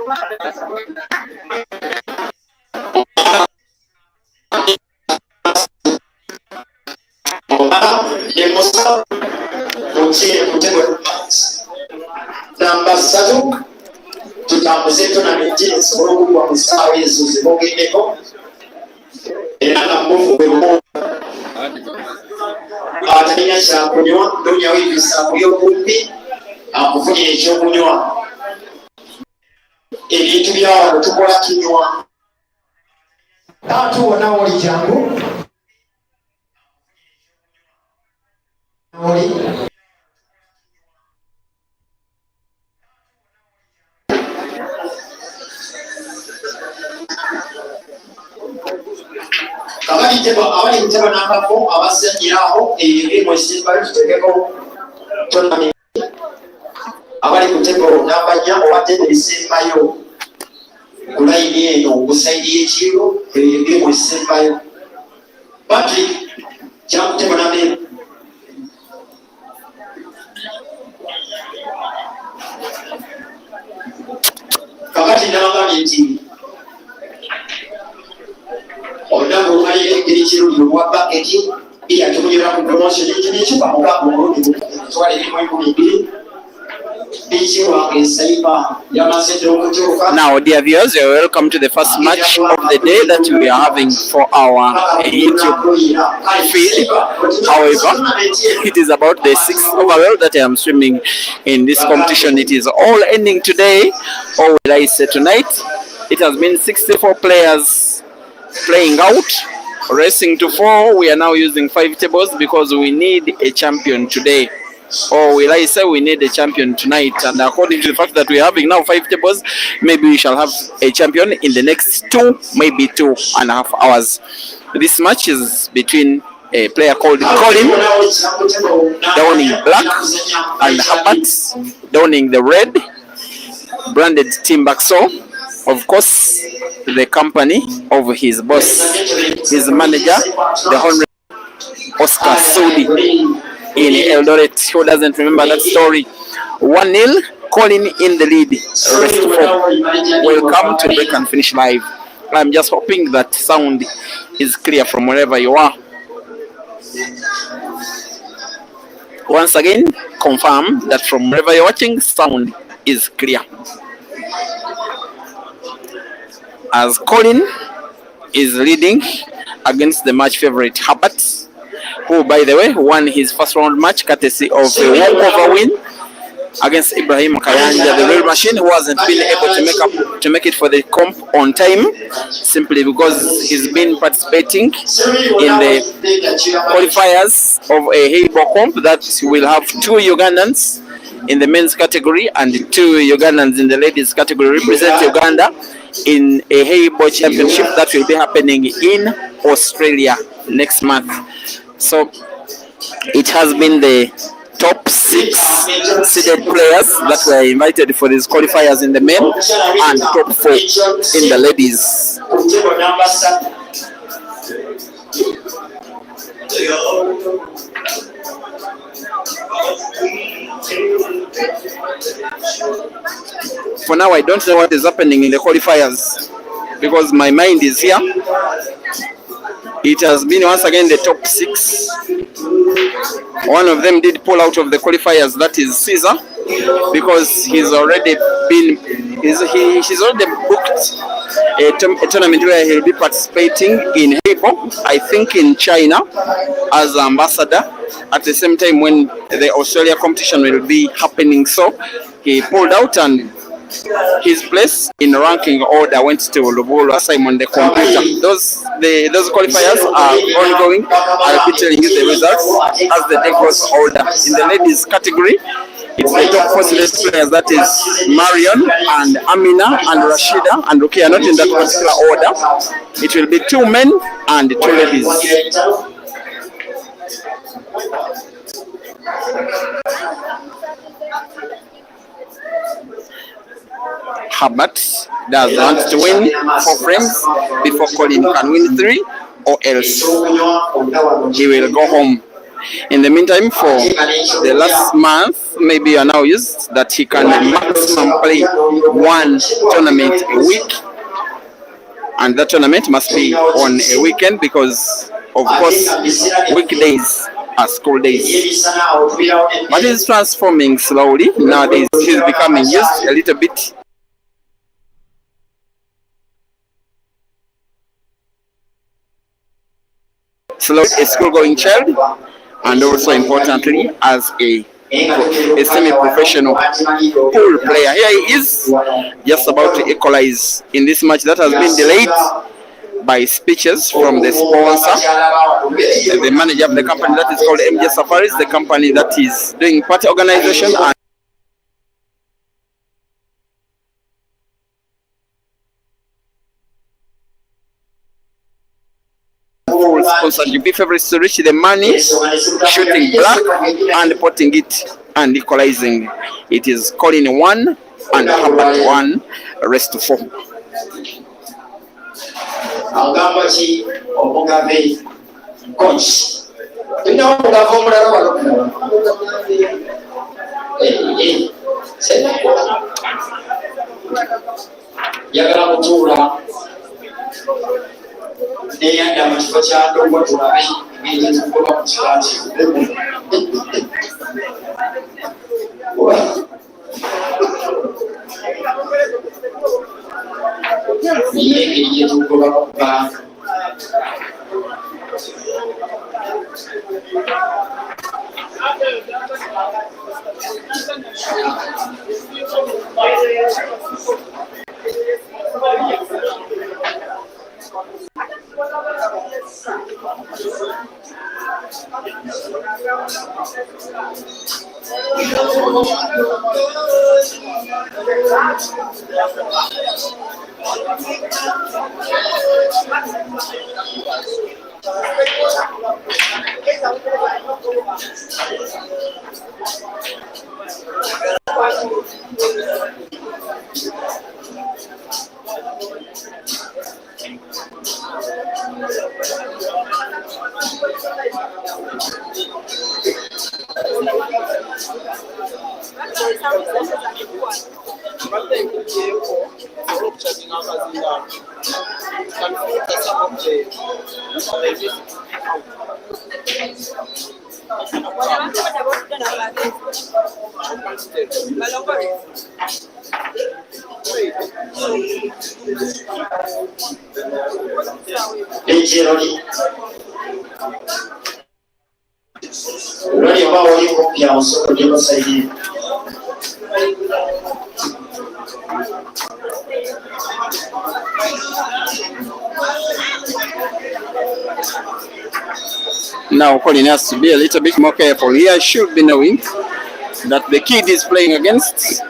Number 3 tutambuze tonamenti esobola okugwa mu ssaawa ezo zebogeddeko era nga muvuwemo atalina kyakunywa nonyawo ebisambu by'okumpi akufunira ekyokunywa ebintu byawano tukola kinywa atuwona oli jangu oli abali muteba n'akafo abasanyiraho ebirimu ekisembayo tutekeko tonamenti abali kutebo n'abanya obatenda ebisembayo kulayini eno okusayidi y'ekiro ebirimu ekisembayo Patrick kyakuteba n'abeera kakati nabagambye nti olunaku olumali engeri kirungi olwa baketi eyatumunira ku promotion ekyo bamugambo omulundi twala ebirimu 12 Now, dear viewers, you're welcome to the first match of the day that we are having for our YouTube feed. However, it is about the 6th overall that I am streaming in this competition. It is all ending today, or will I say tonight. It has been 64 players playing out, racing to 4. We are now using 5 tables because we need a champion today. Or will I say we need a champion tonight? And according to the fact that we're having now 5 tables, maybe we shall have a champion in the next 2, maybe 2.5 hours. This match is between a player called Colin, donning black, and Herbert, donning the red, branded Team Baxo. Of course, the company of his boss, his manager, the Honorable Oscar Saudi in Eldoret. Who doesn't remember that story? 1-0, Colin in the lead. Rest 4 will come to break and finish live. I'm just hoping that sound is clear from wherever you are. Once again, confirm that from wherever you're watching, sound is clear. As Colin is leading against the match favorite Herbert, who, by the way, won his first round match courtesy of a walkover win against Ibrahim Kayanja, the real machine, who hasn't been able to make it for the comp on time, simply because he's been participating in the qualifiers of a Heibo comp that will have 2 Ugandans in the men's category and 2 Ugandans in the ladies category represent Uganda in a Heibo championship that will be happening in Australia next month. So it has been the top 6 seeded players that were invited for these qualifiers in the men and top 4 in the ladies. For now, I don't know what is happening in the qualifiers because my mind is here. It has been once again the top 6. One of them did pull out of the qualifiers, that is Caesar, because he's already booked a tournament where he'll be participating in Heibo, I think in China, as ambassador, at the same time when the Australia competition will be happening. So he pulled out and his place in ranking order went to Lubulu Simon the computer. Those qualifiers are ongoing. I'll be telling you the results as the day goes order. In the ladies category, it's the top 4 selected players, that is Marion and Amina and Rashida and Rukia, not in that particular order. It will be 2 men and 2 ladies. Herbert does want to win 4 frames before Colin can win 3, or else he will go home In the meantime, for the last month, maybe you are now used that he can maximum play one tournament a week, and that tournament must be on a weekend because, of course, weekdays are school days. But he's transforming slowly. Nowadays, he's becoming used a little bit. Slowly, a school-going child, and also importantly, as a semi-professional pool player. Here he is, just about to equalize in this match that has been delayed by speeches from the sponsor, the manager of the company that is called MJ Safaris, the company that is doing party organization and sponsor GB favorites to reach the money, shooting black and putting it and equalizing. It is Colin 1 and Herbert 1, rest to 4. Coach. Neyanda mu kifo kya ndongo tulabe engeri tukola mu kiraki engeri gyetukola okuba Now Colin has to be a little bit more careful. He should be knowing that the kid is playing against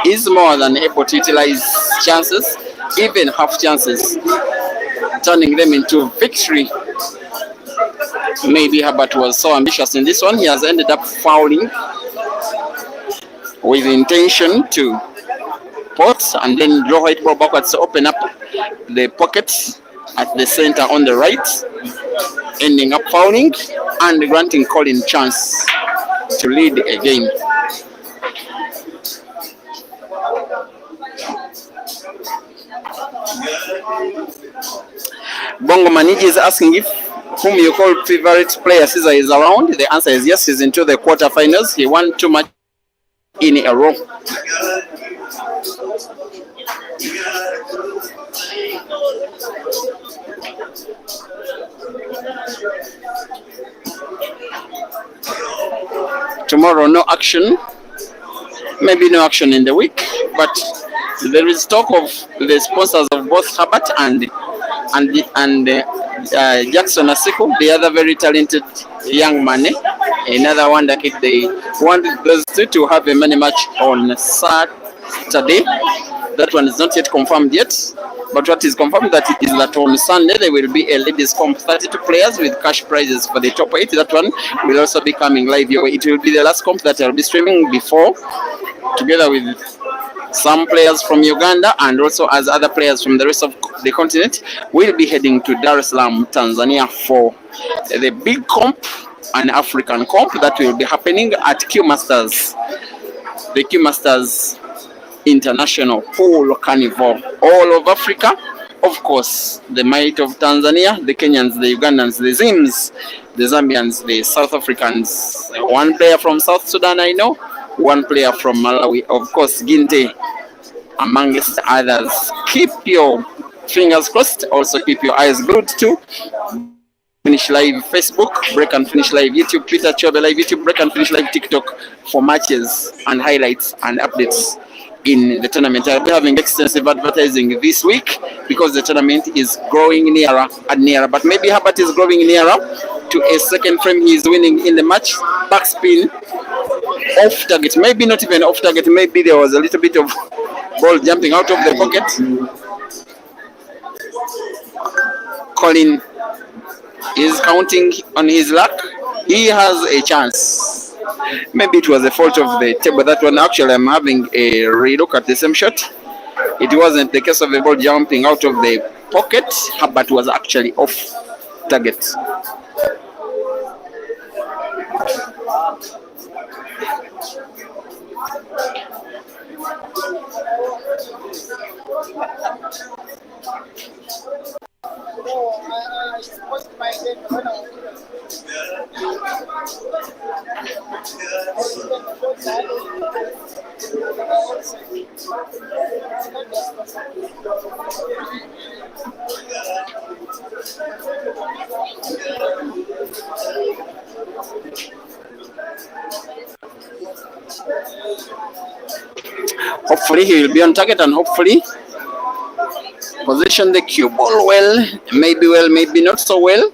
is more than able to utilize chances, even half chances, turning them into victory. Maybe Herbert was so ambitious in this one, he has ended up fouling with intention to pot and then draw it ball backwards to open up the pockets at the center on the right, ending up fouling and granting Colin chance to lead again. Bongo Maniji is asking if whom you call favorite player Caesar is around. The answer is yes, he's into the quarterfinals. He won 2 matches in a row. Tomorrow, no action. Maybe no action in the week, but there is talk of the sponsors of both Herbert and Jackson Asiku, the other very talented young man, another one that they want those two to have a money match on Saturday. That one is not yet confirmed yet, but what is confirmed that it is that on Sunday there will be a ladies comp 32 players with cash prizes for the top 8. That one will also be coming live your way. It will be the last comp that I'll be streaming before, together with some players from Uganda and also as other players from the rest of the continent will be heading to Dar es Salaam, Tanzania for the big comp an African comp that will be happening at Q Masters, the Q Masters International Pool Carnival, all of Africa. Of course, the might of Tanzania, the Kenyans, the Ugandans, the Zims, the Zambians, the South Africans. One player from South Sudan, I know. One player from Malawi, of course, Ginte, amongst others. Keep your fingers crossed. Also, keep your eyes glued to Finish Live Facebook, Break and Finish Live YouTube, Twitter, Chobe Live YouTube, Break and Finish Live TikTok for matches and highlights and updates in the tournament. I'll be having extensive advertising this week because the tournament is growing nearer and nearer. But maybe Herbert is growing nearer to a second frame. He is winning in the match. Backspin, off target. Maybe not even off target. Maybe there was a little bit of ball jumping out of the pocket. Colin is counting on his luck. He has a chance. Maybe it was the fault of the table. That one, actually, I'm having a relook at the same shot. It wasn't the case of the ball jumping out of the pocket, but was actually off target. Hopefully he will be on target and hopefully position the cue ball well, maybe not so well.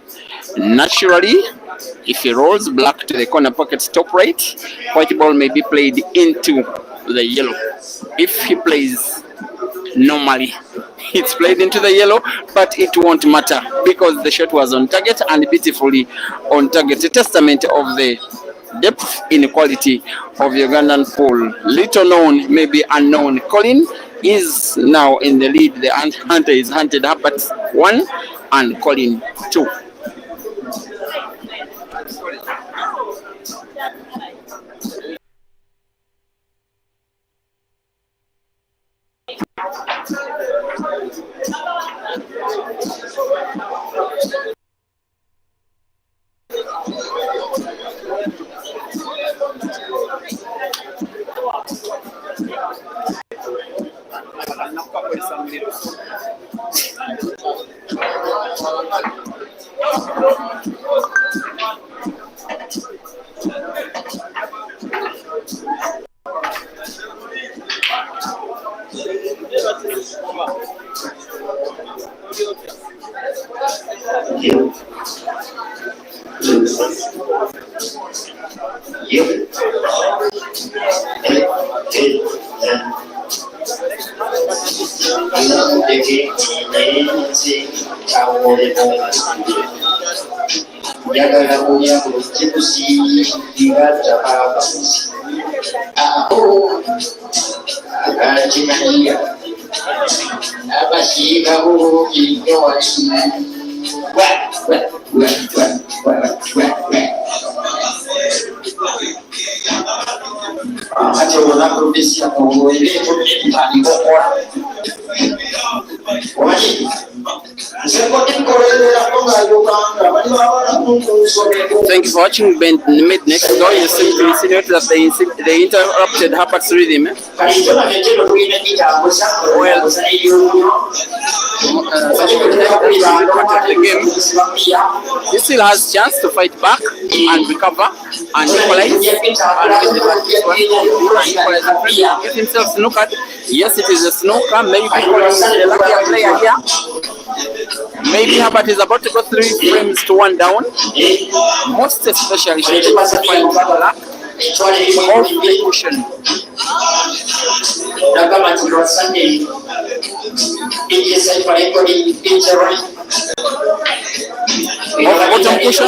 Naturally, if he rolls black to the corner pocket top right, white ball may be played into the yellow. If he plays normally, it's played into the yellow, but it won't matter because the shot was on target and beautifully on target. A testament of the depth inequality of Ugandan pool. Little known, maybe unknown. Colin is now in the lead. The hunter is hunted up at 1 and Colin 2. Thank you for watching. Mid next door, you simply insinuate that they interrupted Herbert's rhythm. The game. He still has chance to fight back and recover and equalize and get himself snookered. Yes, it is a snooker. Maybe the luckier player here. Maybe Herbert is about to go 3 frames to 1 down. Most especially should find luck off the cushion. Bottom cushion.